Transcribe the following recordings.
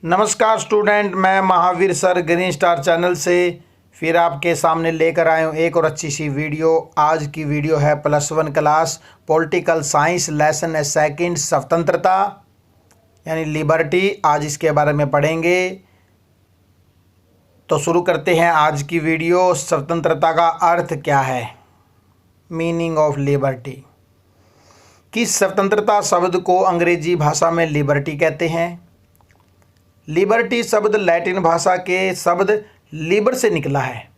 नमस्कार स्टूडेंट, मैं Mahavir sir green star channel से फिर आपके सामने लेकर आए हूँ एक और अच्छी सी वीडियो। आज की वीडियो है +1 क्लास पॉलिटिकल साइंस लेसन है सेकंड स्वतंत्रता यानी लिबर्टी। आज इसके बारे में पढ़ेंगे। तो शुरू करते हैं आज की वीडियो। स्वतंत्रता का अर्थ क्या है, मीनिंग ऑफ लिबर्टी। कि स्वतंत्रता शब्द को अंग्रेजी भाषा में लिबर्टी कहते हैं। लिबर्टी शब्द लैटिन भाषा के शब्द लिबर से निकला है,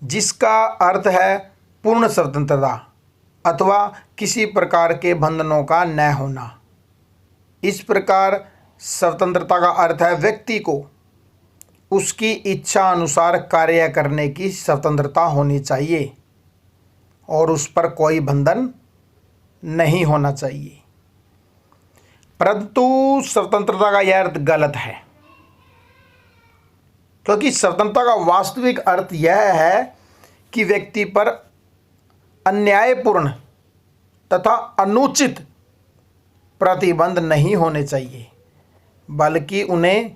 जिसका अर्थ है पूर्ण स्वतंत्रता अथवा किसी प्रकार के बंधनों का न होना। इस प्रकार स्वतंत्रता का अर्थ है व्यक्ति को उसकी इच्छा अनुसार कार्य करने की स्वतंत्रता होनी चाहिए और उस पर कोई बंधन नहीं होना चाहिए। परंतु स्वतंत्रता का यह अर्थ गलत है, क्योंकि स्वतंत्रता का वास्तविक अर्थ यह है कि व्यक्ति पर अन्यायपूर्ण तथा अनुचित प्रतिबंध नहीं होने चाहिए, बल्कि उन्हें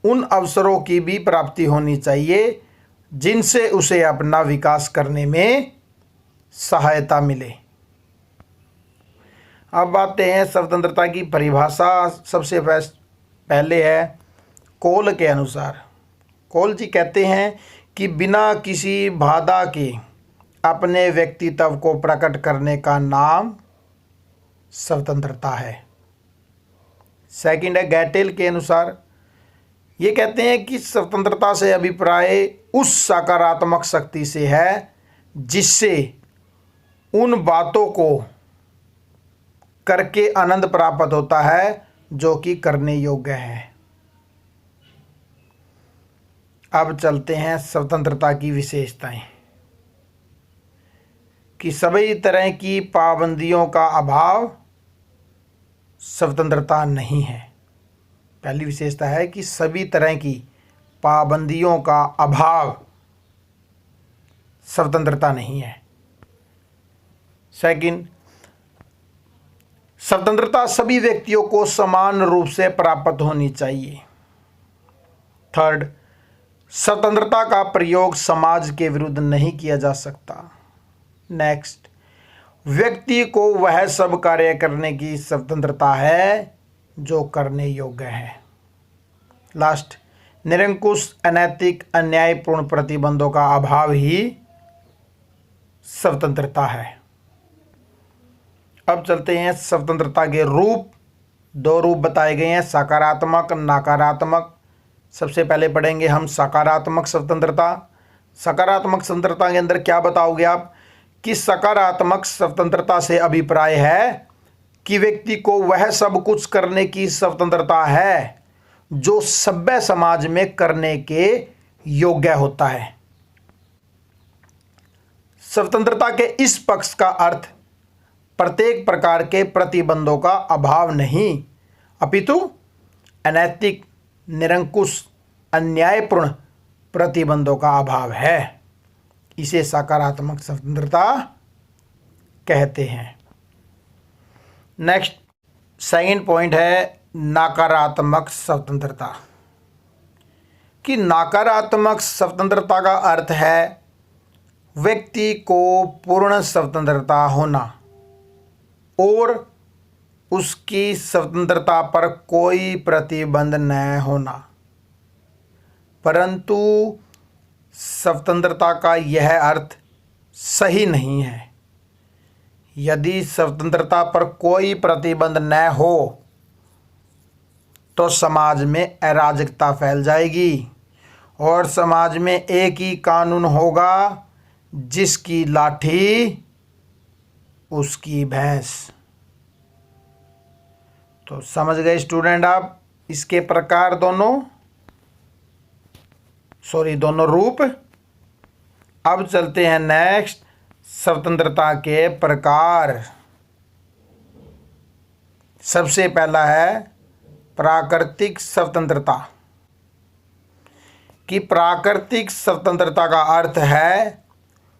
उन अवसरों की भी प्राप्ति होनी चाहिए जिनसे उसे अपना विकास करने में सहायता मिले। अब आते हैं स्वतंत्रता की परिभाषा। सबसे पहले है कोल के अनुसार। कोल जी कहते हैं कि बिना किसी बाधा के अपने व्यक्तित्व को प्रकट करने का नाम स्वतंत्रता है। सेकंड है गैटेल के अनुसार। ये कहते हैं कि स्वतंत्रता से अभिप्राय उस सकारात्मक शक्ति से है जिससे उन बातों को करके आनंद प्राप्त होता है जो कि करने योग्य है। अब चलते हैं स्वतंत्रता की विशेषताएं। कि सभी तरह की पाबंदियों का अभाव स्वतंत्रता नहीं है। पहली विशेषता है कि सभी तरह की पाबंदियों का अभाव स्वतंत्रता नहीं है। सेकंड, स्वतंत्रता सभी व्यक्तियों को समान रूप से प्राप्त होनी चाहिए। थर्ड, स्वतंत्रता का प्रयोग समाज के विरुद्ध नहीं किया जा सकता। नेक्स्ट, व्यक्ति को वह सब कार्य करने की स्वतंत्रता है जो करने योग्य है। लास्ट, निरंकुश अनैतिक अन्यायपूर्ण प्रतिबंधों का अभाव ही स्वतंत्रता है। अब चलते हैं स्वतंत्रता के रूप। 2 रूप बताए गए हैं, सकारात्मक, नकारात्मक। सबसे पहले पढ़ेंगे हम सकारात्मक स्वतंत्रता। सकारात्मक स्वतंत्रता के अंदर क्या बताओगे आप कि सकारात्मक स्वतंत्रता से अभिप्राय है कि व्यक्ति को वह सब कुछ करने की स्वतंत्रता है जो सभ्य समाज में करने के योग्य होता है। स्वतंत्रता के इस पक्ष का अर्थ प्रत्येक प्रकार के प्रतिबंधों का अभाव नहीं, अपितु अनैतिक, निरंकुश, अन्यायपूर्ण प्रतिबंधों का अभाव है। इसे सकारात्मक स्वतंत्रता कहते हैं। नेक्स्ट, सेकंड पॉइंट है नकारात्मक स्वतंत्रता। कि नकारात्मक स्वतंत्रता का अर्थ है व्यक्ति को पूर्ण स्वतंत्रता होना और उसकी स्वतंत्रता पर कोई प्रतिबंध न होना। परंतु स्वतंत्रता का यह अर्थ सही नहीं है। यदि स्वतंत्रता पर कोई प्रतिबंध न हो तो समाज में अराजकता फैल जाएगी और समाज में एक ही कानून होगा, जिसकी लाठी उसकी भैंस। तो समझ गए स्टूडेंट आप इसके प्रकार दोनों रूप। अब चलते हैं नेक्स्ट, स्वतंत्रता के प्रकार। सबसे पहला है प्राकृतिक स्वतंत्रता। कि प्राकृतिक स्वतंत्रता का अर्थ है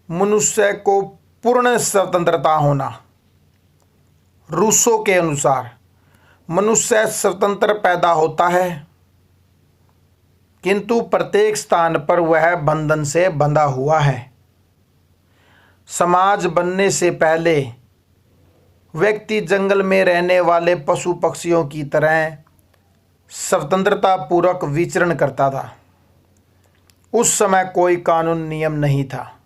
मनुष्य को पूर्ण स्वतंत्रता होना। रूसो के अनुसार मनुष्य स्वतंत्र पैदा होता है, किंतु प्रत्येक स्थान पर वह बंधन से बंधा हुआ है। समाज बनने से पहले व्यक्ति जंगल में रहने वाले पशु पक्षियों की तरह स्वतंत्रता पूर्वक विचरण करता था। उस समय कोई कानून नियम नहीं था।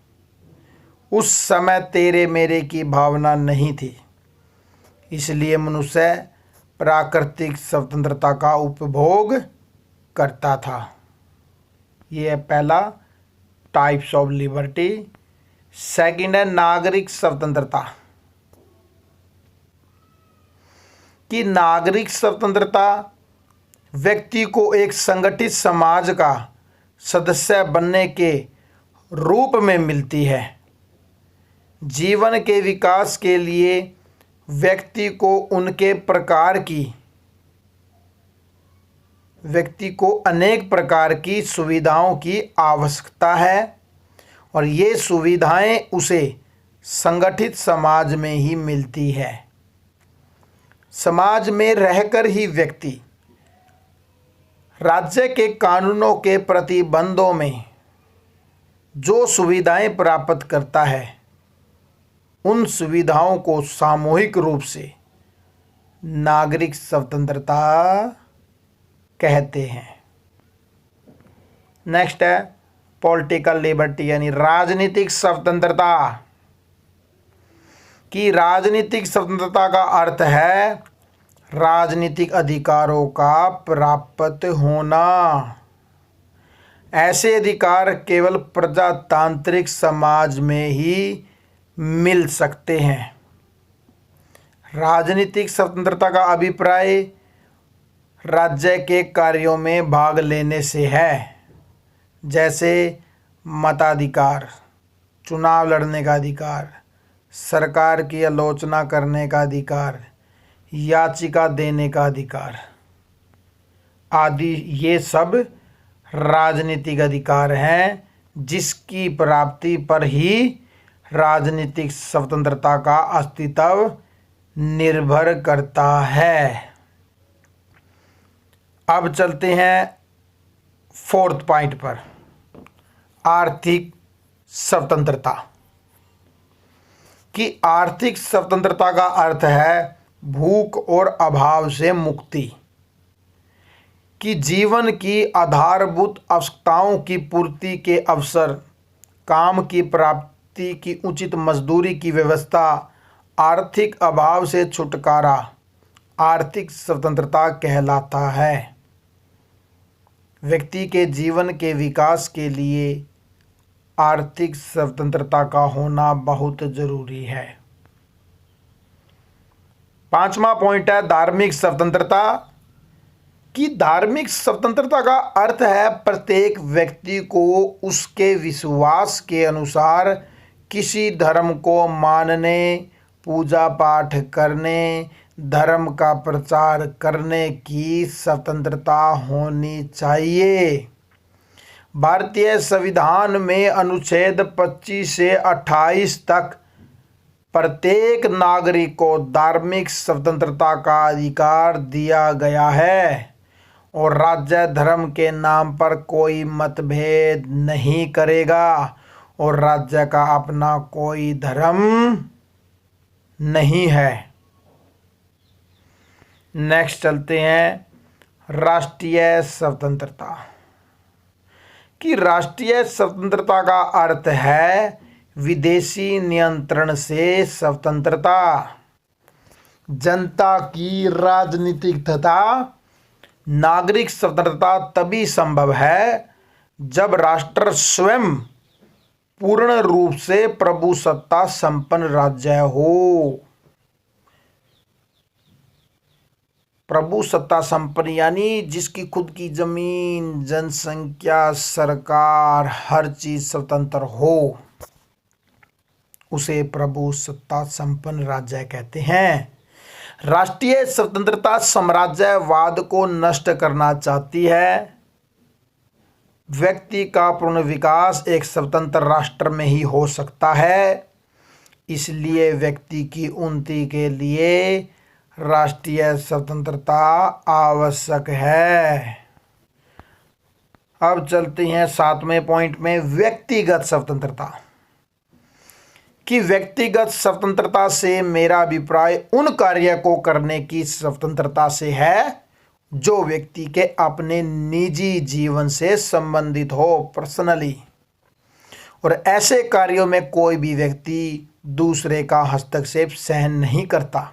उस समय तेरे मेरे की भावना नहीं थी। इसलिए मनुष्य प्राकृतिक स्वतंत्रता का उपभोग करता था। ये है पहला टाइप्स ऑफ लिबर्टी। सेकंड है नागरिक स्वतंत्रता। कि नागरिक स्वतंत्रता व्यक्ति को एक संगठित समाज का सदस्य बनने के रूप में मिलती है। जीवन के विकास के लिए व्यक्ति को अनेक प्रकार की सुविधाओं की आवश्यकता है और ये सुविधाएं उसे संगठित समाज में ही मिलती है। समाज में रहकर ही व्यक्ति राज्य के कानूनों के प्रतिबंधों में जो सुविधाएं प्राप्त करता है, उन सुविधाओं को सामूहिक रूप से नागरिक स्वतंत्रता कहते हैं। नेक्स्ट है पॉलिटिकल लिबर्टी यानी राजनीतिक स्वतंत्रता। कि राजनीतिक स्वतंत्रता का अर्थ है राजनीतिक अधिकारों का प्राप्त होना। ऐसे अधिकार केवल प्रजातांत्रिक समाज में ही मिल सकते हैं। राजनीतिक स्वतंत्रता का अभिप्राय राज्य के कार्यों में भाग लेने से है, जैसे मताधिकार, चुनाव लड़ने का अधिकार, सरकार की आलोचना करने का अधिकार, याचिका देने का अधिकार आदि। ये सब राजनीतिक अधिकार हैं जिसकी प्राप्ति पर ही राजनीतिक स्वतंत्रता का अस्तित्व निर्भर करता है। अब चलते हैं फोर्थ पॉइंट पर, आर्थिक स्वतंत्रता। कि आर्थिक स्वतंत्रता का अर्थ है भूख और अभाव से मुक्ति। कि जीवन की आधारभूत आवश्यकताओं की पूर्ति के अवसर, काम की प्राप्ति की उचित मजदूरी की व्यवस्था, आर्थिक अभाव से छुटकारा आर्थिक स्वतंत्रता कहलाता है। व्यक्ति के जीवन के विकास के लिए आर्थिक स्वतंत्रता का होना बहुत जरूरी है। पांचवा पॉइंट है धार्मिक स्वतंत्रता। कि धार्मिक स्वतंत्रता का अर्थ है प्रत्येक व्यक्ति को उसके विश्वास के अनुसार किसी धर्म को मानने, पूजा पाठ करने, धर्म का प्रचार करने की स्वतंत्रता होनी चाहिए। भारतीय संविधान में अनुच्छेद 25 से 28 तक प्रत्येक नागरिक को धार्मिक स्वतंत्रता का अधिकार दिया गया है और राज्य धर्म के नाम पर कोई मतभेद नहीं करेगा और राज्य का अपना कोई धर्म नहीं है। नेक्स्ट चलते हैं राष्ट्रीय स्वतंत्रता। कि राष्ट्रीय स्वतंत्रता का अर्थ है विदेशी नियंत्रण से स्वतंत्रता। जनता की राजनीतिक तथा नागरिक स्वतंत्रता तभी संभव है जब राष्ट्र स्वयं पूर्ण रूप से प्रभुसत्ता संपन्न राज्य हो। प्रभुसत्ता संपन्न यानी जिसकी खुद की जमीन, जनसंख्या, सरकार, हर चीज स्वतंत्र हो, उसे प्रभुसत्ता संपन्न राज्य कहते हैं। राष्ट्रीय स्वतंत्रता साम्राज्यवाद को नष्ट करना चाहती है। व्यक्ति का पूर्ण विकास एक स्वतंत्र राष्ट्र में ही हो सकता है। इसलिए व्यक्ति की उन्नति के लिए राष्ट्रीय स्वतंत्रता आवश्यक है। अब चलते हैं 7वें पॉइंट में, व्यक्तिगत स्वतंत्रता। कि व्यक्तिगत स्वतंत्रता से मेरा अभिप्राय उन कार्य को करने की स्वतंत्रता से है जो व्यक्ति के अपने निजी जीवन से संबंधित हो, पर्सनली, और ऐसे कार्यों में कोई भी व्यक्ति दूसरे का हस्तक्षेप सहन नहीं करता।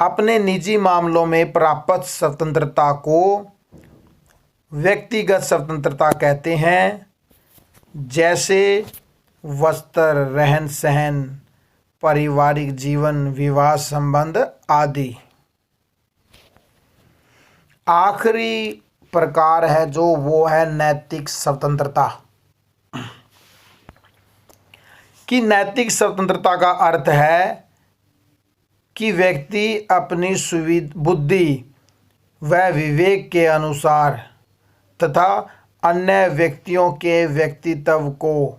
अपने निजी मामलों में प्राप्त स्वतंत्रता को व्यक्तिगत स्वतंत्रता कहते हैं, जैसे वस्त्र, रहन सहन, पारिवारिक जीवन, विवाह संबंध आदि। आखिरी प्रकार है जो वो है नैतिक स्वतंत्रता। कि नैतिक स्वतंत्रता का अर्थ है कि व्यक्ति अपनी बुद्धि व विवेक के अनुसार तथा अन्य व्यक्तियों के व्यक्तित्व को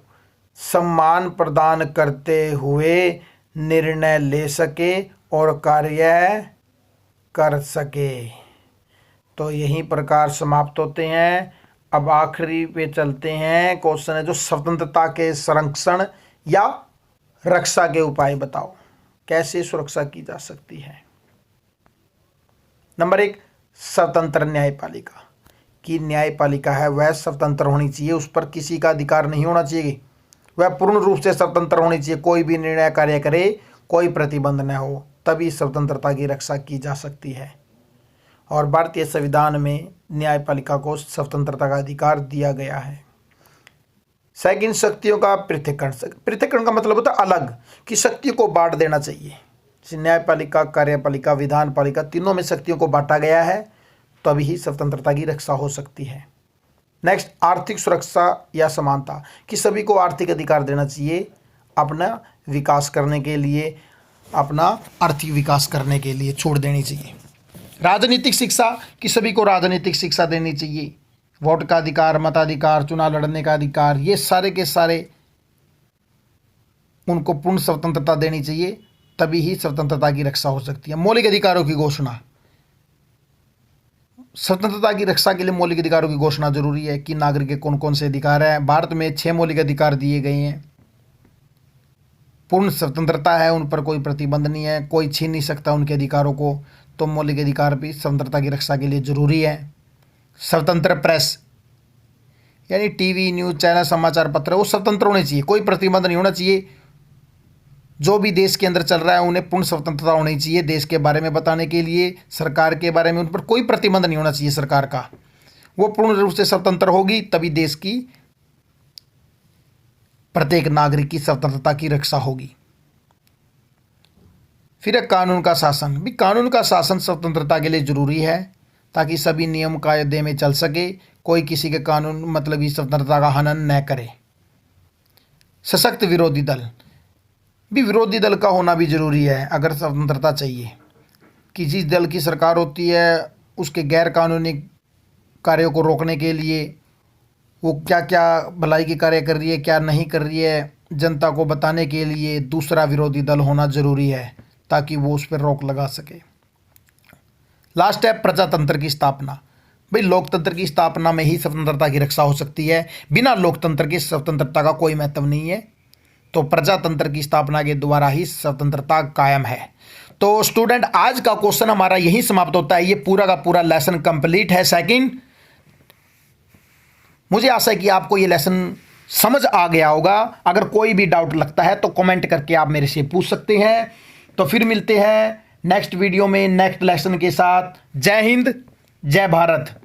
सम्मान प्रदान करते हुए निर्णय ले सके और कार्य कर सके। तो यही प्रकार समाप्त होते हैं। अब आखिरी पे चलते हैं। क्वेश्चन है जो स्वतंत्रता के संरक्षण या रक्षा के उपाय बताओ, कैसे सुरक्षा की जा सकती है। नंबर 1, स्वतंत्र न्यायपालिका। की न्यायपालिका है वह स्वतंत्र होनी चाहिए, उस पर किसी का अधिकार नहीं होना चाहिए, वह पूर्ण रूप से स्वतंत्र होनी चाहिए। कोई भी निर्णय कार्य करे, कोई प्रतिबंध न हो, तभी स्वतंत्रता की रक्षा की जा सकती है। और भारतीय संविधान में न्यायपालिका को स्वतंत्रता का अधिकार दिया गया है। सेकंड, शक्तियों का पृथक्करण। पृथक्करण का मतलब होता है अलग, कि शक्तियों को बांट देना चाहिए। न्यायपालिका, कार्यपालिका, विधान पालिका, तीनों में शक्तियों को बांटा गया है, तभी ही स्वतंत्रता की रक्षा हो सकती है। नेक्स्ट, आर्थिक सुरक्षा या समानता। कि सभी को आर्थिक अधिकार देना चाहिए अपना विकास करने के लिए, अपना आर्थिक विकास करने के लिए छोड़ देनी चाहिए। राजनीतिक शिक्षा। कि सभी को राजनीतिक शिक्षा देनी चाहिए। वोट का अधिकार, मताधिकार, चुनाव लड़ने का अधिकार, ये सारे के सारे उनको पूर्ण स्वतंत्रता देनी चाहिए, तभी ही स्वतंत्रता की रक्षा हो सकती है। मौलिक अधिकारों की घोषणा। स्वतंत्रता की रक्षा के लिए मौलिक अधिकारों की घोषणा जरूरी है कि नागरिक के कौन कौन से अधिकार हैं। भारत में 6 मौलिक अधिकार दिए गए हैं। पूर्ण स्वतंत्रता है, उन पर कोई प्रतिबंध नहीं है, कोई छीन नहीं सकता उनके अधिकारों को। तो मौलिक अधिकार भी स्वतंत्रता की रक्षा के लिए जरूरी है। स्वतंत्र प्रेस, यानी टीवी, न्यूज़ चैनल, समाचार पत्र, वो स्वतंत्र होने चाहिए, कोई प्रतिबंध नहीं होना चाहिए। जो भी देश के अंदर चल रहा है उन्हें पूर्ण स्वतंत्रता होनी चाहिए देश के बारे में बताने के लिए, सरकार के बारे में उन पर कोई प्रतिबंध नहीं होना चाहिए सरकार का। वो पूर्ण रूप से स्वतंत्र होगी, तभी देश की प्रत्येक नागरिक की स्वतंत्रता की रक्षा होगी। फिर है कानून का शासन। भी कानून का शासन स्वतंत्रता के लिए जरूरी है, ताकि सभी नियम कायदे में चल सके, कोई किसी के कानून मतलब स्वतंत्रता का हनन न करे। सशक्त विरोधी दल। भी विरोधी दल का होना भी जरूरी है अगर स्वतंत्रता चाहिए। कि जिस दल की सरकार होती है उसके गैर कानूनी कार्यों को रोकने के लिए वो क्या क्या भलाई के कार्य कर रही है, क्या नहीं कर रही है, जनता को बताने के लिए दूसरा विरोधी दल होना जरूरी है, ताकि वो उस पर रोक लगा सके। लास्ट है प्रजातंत्र की स्थापना। भाई लोकतंत्र की स्थापना में ही स्वतंत्रता की रक्षा हो सकती है, बिना लोकतंत्र की स्वतंत्रता का कोई महत्व नहीं है। तो प्रजातंत्र की स्थापना के द्वारा ही स्वतंत्रता कायम है। तो स्टूडेंट, आज का क्वेश्चन हमारा यही समाप्त होता है। ये पूरा का पूरा लेसन कंप्लीट है सेकंड। मुझे आशा है कि आपको ये लेसन समझ आ गया होगा। अगर कोई भी डाउट लगता है तो कमेंट करके आप मेरे से पूछ सकते हैं। तो फिर मिलते हैं नेक्स्ट वीडियो में नेक्स्ट लेसन के साथ। जय हिंद, जय भारत।